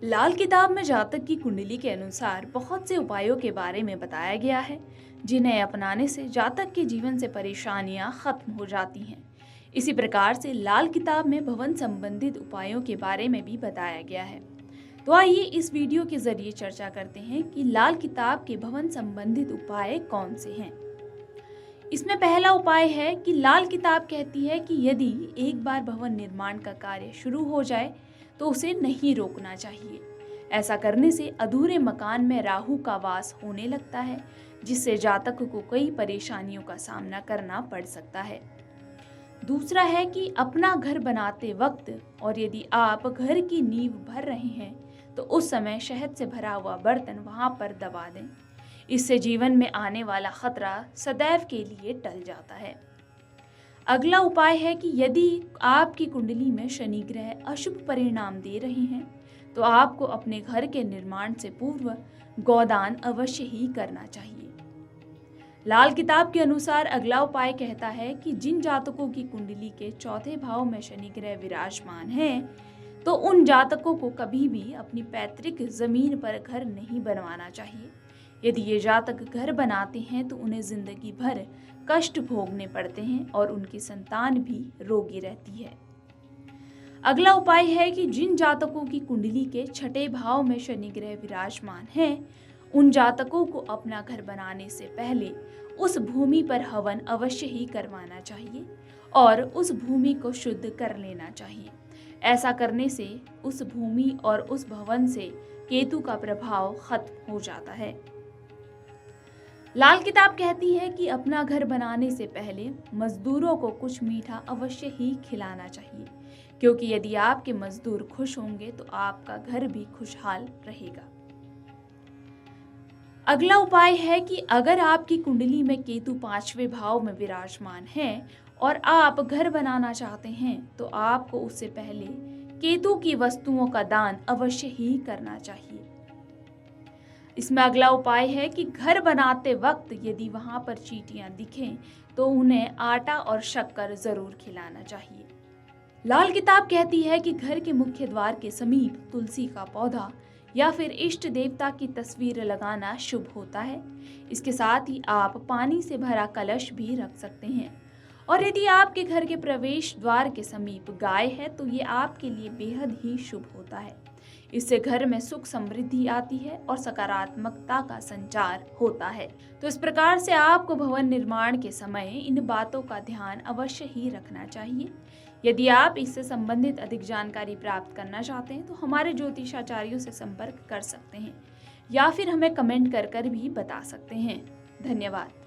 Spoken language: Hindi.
लाल किताब में जातक की कुंडली के अनुसार बहुत से उपायों के बारे में बताया गया है, जिन्हें अपनाने से जातक के जीवन से परेशानियां खत्म हो जाती हैं। इसी प्रकार से लाल किताब में भवन संबंधित उपायों के बारे में भी बताया गया है। तो आइए इस वीडियो के जरिए चर्चा करते हैं कि लाल किताब के भवन संबंधित उपाय कौन से हैं। इसमें पहला उपाय है कि लाल किताब कहती है कि यदि एक बार भवन निर्माण का कार्य शुरू हो जाए तो उसे नहीं रोकना चाहिए। ऐसा करने से अधूरे मकान में राहु का वास होने लगता है, जिससे जातक को कई परेशानियों का सामना करना पड़ सकता है। दूसरा है कि अपना घर बनाते वक्त और यदि आप घर की नींव भर रहे हैं तो उस समय शहद से भरा हुआ बर्तन वहां पर दबा दें। इससे जीवन में आने वाला खतरा सदैव के लिए टल जाता है। अगला उपाय है कि यदि आपकी कुंडली में शनि ग्रह अशुभ परिणाम दे रहे हैं तो आपको अपने घर के निर्माण से पूर्व गोदान अवश्य ही करना चाहिए। लाल किताब के अनुसार अगला उपाय कहता है कि जिन जातकों की कुंडली के चौथे भाव में शनि ग्रह विराजमान है तो उन जातकों को कभी भी अपनी पैतृक जमीन पर घर नहीं बनवाना चाहिए। यदि ये जातक घर बनाते हैं तो उन्हें जिंदगी भर कष्ट भोगने पड़ते हैं और उनकी संतान भी रोगी रहती है। अगला उपाय है कि जिन जातकों की कुंडली के छठे भाव में शनि ग्रह विराजमान है उन जातकों को अपना घर बनाने से पहले उस भूमि पर हवन अवश्य ही करवाना चाहिए और उस भूमि को शुद्ध कर लेना चाहिए। ऐसा करने से उस भूमि और उस भवन से केतु का प्रभाव खत्म हो जाता है। लाल किताब कहती है कि अपना घर बनाने से पहले मजदूरों को कुछ मीठा अवश्य ही खिलाना चाहिए, क्योंकि यदि आपके मजदूर खुश होंगे तो आपका घर भी खुशहाल रहेगा। अगला उपाय है कि अगर आपकी कुंडली में केतु पांचवें भाव में विराजमान है और आप घर बनाना चाहते हैं तो आपको उससे पहले केतु की वस्तुओं का दान अवश्य ही करना चाहिए। इसमें अगला उपाय है कि घर बनाते वक्त यदि वहां पर चींटियां दिखें तो उन्हें आटा और शक्कर जरूर खिलाना चाहिए। लाल किताब कहती है कि घर के मुख्य द्वार के समीप तुलसी का पौधा या फिर इष्ट देवता की तस्वीर लगाना शुभ होता है। इसके साथ ही आप पानी से भरा कलश भी रख सकते हैं। और यदि आपके घर के प्रवेश द्वार के समीप गाय है तो ये आपके लिए बेहद ही शुभ होता है। इससे घर में सुख समृद्धि आती है और सकारात्मकता का संचार होता है। तो इस प्रकार से आपको भवन निर्माण के समय इन बातों का ध्यान अवश्य ही रखना चाहिए। यदि आप इससे संबंधित अधिक जानकारी प्राप्त करना चाहते हैं तो हमारे ज्योतिषाचार्यों से संपर्क कर सकते हैं या फिर हमें कमेंट कर भी बता सकते हैं। धन्यवाद।